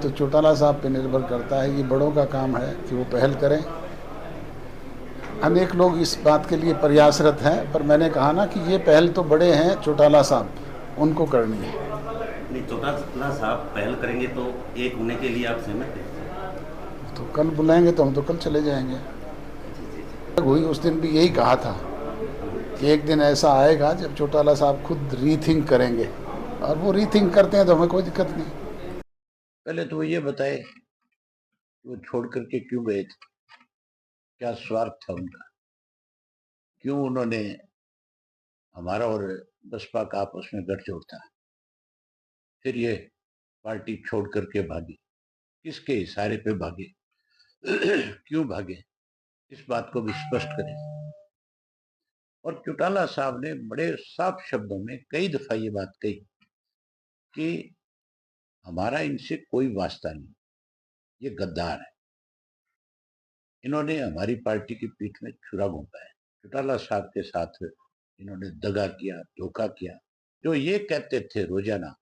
तो चौटाला साहब पे निर्भर करता है। ये बड़ों का काम है कि वो पहल करें। अनेक लोग इस बात के लिए प्रयासरत हैं, पर मैंने कहा ना कि ये पहल तो बड़े हैं चौटाला साहब, उनको करनी है। नहीं, चौटाला साहब पहल करेंगे तो एक होने के लिए आप सहमत हैं? तो कल बुलाएंगे तो हम तो कल चले जाएंगे। हुई उस दिन भी यही कहा था कि एक दिन ऐसा आएगा जब चौटाला साहब खुद रीथिंक करेंगे, और वो रीथिंक करते हैं तो हमें कोई दिक्कत नहीं। पहले तो वो ये बताए वो छोड़ करके क्यों गए थे, क्या स्वार्थ था उनका, क्यों उन्होंने हमारा और बसपा का आपस में गठजोड़ था, फिर ये पार्टी छोड़ करके भागे, किसके इशारे पे भागे, क्यों भागे, इस बात को भी स्पष्ट करें। और चौटाला साहब ने बड़े साफ शब्दों में कई दफा ये बात कही कि हमारा इनसे कोई वास्ता नहीं, ये गद्दार है, इन्होंने हमारी पार्टी की पीठ में छुरा घोंपा है, चौटाला साहब के साथ इन्होंने दगा किया, धोखा किया। जो ये कहते थे रोजाना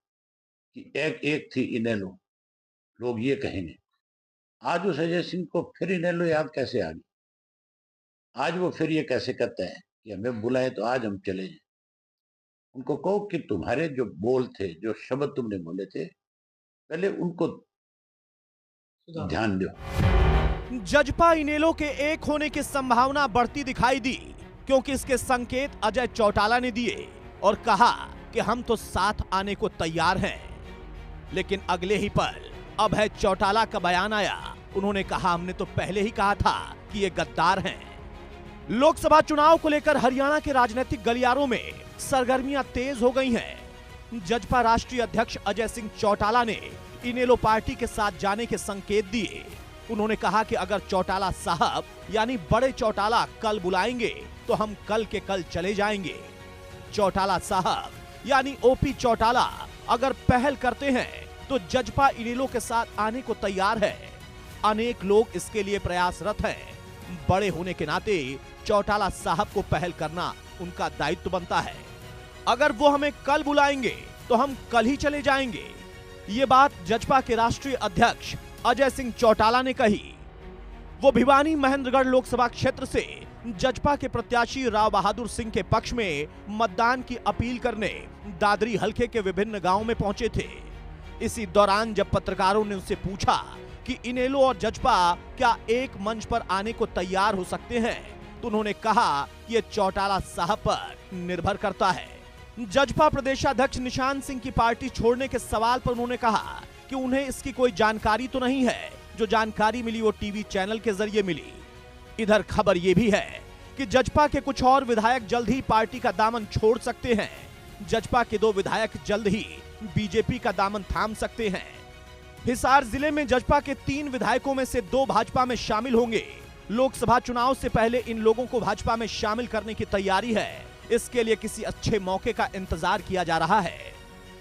कि एक एक थी इनेलो, लोग ये कहेंगे, आज उस अजय सिंह को फिर इनेलो याद कैसे आ गई? आज वो फिर ये कैसे कहते हैं कि हमें बुलाए तो आज हम चले जाए? उनको कहो कि तुम्हारे जो बोल थे, जो शब्द तुमने बोले थे, पहले उनको ध्यान दो। जजपा इनेलो के एक होने की संभावना बढ़ती दिखाई दी, क्योंकि इसके संकेत अजय चौटाला ने दिए और कहा कि हम तो साथ आने को तैयार हैं। लेकिन अगले ही पल अभय चौटाला का बयान आया। उन्होंने कहा, हमने तो पहले ही कहा था कि ये गद्दार हैं। लोकसभा चुनाव को लेकर हरियाणा के राजनीतिक गलियारों में सरगर्मियां तेज हो गई हैं। जजपा राष्ट्रीय अध्यक्ष अजय सिंह चौटाला ने इनेलो पार्टी के साथ जाने के संकेत दिए। उन्होंने कहा कि अगर चौटाला साहब यानी बड़े चौटाला कल बुलाएंगे तो हम कल के कल चले जाएंगे। चौटाला साहब यानी ओपी चौटाला अगर पहल करते हैं तो जजपा इनेलो के साथ आने को तैयार है। अनेक लोग इसके लिए प्रयासरत हैं। बड़े होने के नाते चौटाला साहब को पहल करना उनका दायित्व बनता है। अगर वो हमें कल बुलाएंगे तो हम कल ही चले जाएंगे। ये बात जजपा के राष्ट्रीय अध्यक्ष अजय सिंह चौटाला ने कही। वो भिवानी महेंद्रगढ़ लोकसभा क्षेत्र से जजपा के प्रत्याशी राव बहादुर सिंह के पक्ष में मतदान की अपील करने दादरी हलके के विभिन्न गांवों में पहुंचे थे। इसी दौरान जब पत्रकारों ने उनसे पूछा कि इनेलो और जजपा क्या एक मंच पर आने को तैयार हो सकते हैं, तो उन्होंने कहा कि यह चौटाला साहब पर निर्भर करता है। जजपा प्रदेशाध्यक्ष निशान सिंह की पार्टी छोड़ने के सवाल पर उन्होंने कहा कि उन्हें इसकी कोई जानकारी तो नहीं है। जो जानकारी मिली वो टीवी चैनल के जरिए मिली। इधर खबर यह भी है कि जजपा के कुछ और विधायक जल्द ही पार्टी का दामन छोड़ सकते हैं। जजपा के 2 विधायक जल्द ही बीजेपी का दामन थाम सकते हैं। हिसार जिले में जजपा के 3 विधायकों में से 2 भाजपा में शामिल होंगे। लोकसभा चुनाव से पहले इन लोगों को भाजपा में शामिल करने की तैयारी है। इसके लिए किसी अच्छे मौके का इंतजार किया जा रहा है।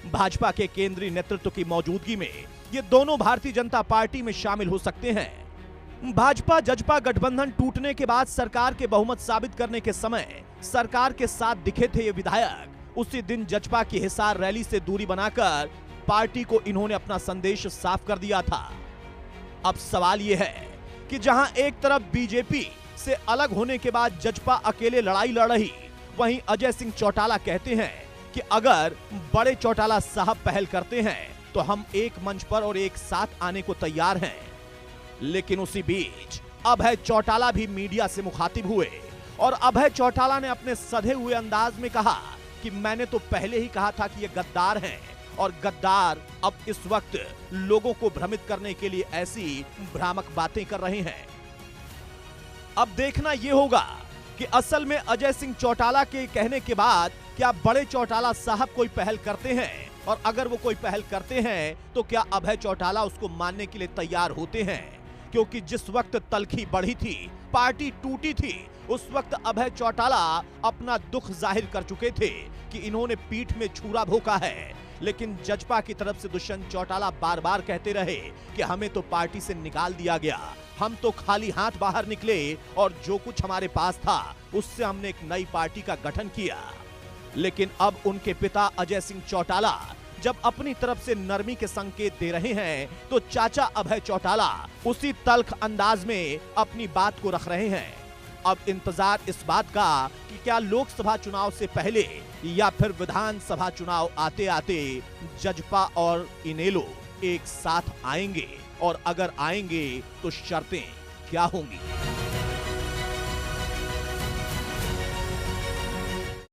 भाजपा के केंद्रीय नेतृत्व की मौजूदगी में ये दोनों भारतीय जनता पार्टी में शामिल हो सकते हैं। भाजपा जजपा गठबंधन टूटने के बाद सरकार के बहुमत साबित करने के समय सरकार के साथ दिखे थे ये विधायक। उसी दिन जजपा की हिसार रैली से दूरी बनाकर पार्टी को इन्होंने अपना संदेश साफ कर दिया था। अब सवाल यह है कि जहां एक तरफ बीजेपी से अलग होने के बाद जजपा अकेले लड़ाई लड़ रही, वहीं अजय सिंह चौटाला कहते हैं कि अगर बड़े चौटाला साहब पहल करते हैं तो हम एक मंच पर और एक साथ आने को तैयार हैं। लेकिन उसी बीच अभय चौटाला भी मीडिया से मुखातिब हुए और अभय चौटाला ने अपने सधे हुए अंदाज में कहा कि मैंने तो पहले ही कहा था कि ये गद्दार हैं और गद्दार अब इस वक्त लोगों को भ्रमित करने के लिए ऐसी भ्रामक बातें कर रहे हैं। अब देखना यह होगा कि असल में अजय सिंह चौटाला के कहने के बाद क्या बड़े चौटाला साहब कोई पहल करते हैं, और अगर वो कोई पहल करते हैं तो क्या अभय चौटाला उसको मानने के लिए तैयार होते हैं। क्योंकि जिस वक्त तलखी बढ़ी थी, पार्टी टूटी थी, उस वक्त अभय चौटाला अपना दुख जाहिर कर चुके थे कि इन्होंने पीठ में छुरा भोंका है। लेकिन जजपा की तरफ से दुष्यंत चौटाला बार बार कहते रहे कि हमें तो पार्टी से निकाल दिया गया, हम तो खाली हाथ बाहर निकले और जो कुछ हमारे पास था उससे हमने एक नई पार्टी का गठन किया। लेकिन अब उनके पिता अजय सिंह चौटाला जब अपनी तरफ से नरमी के संकेत दे रहे हैं तो चाचा अभय चौटाला उसी तल्ख अंदाज में अपनी बात को रख रहे हैं। अब इंतजार इस बात का कि क्या लोकसभा चुनाव से पहले या फिर विधानसभा चुनाव आते आते जजपा और इनेलो एक साथ आएंगे, और अगर आएंगे तो शर्तें क्या होंगी।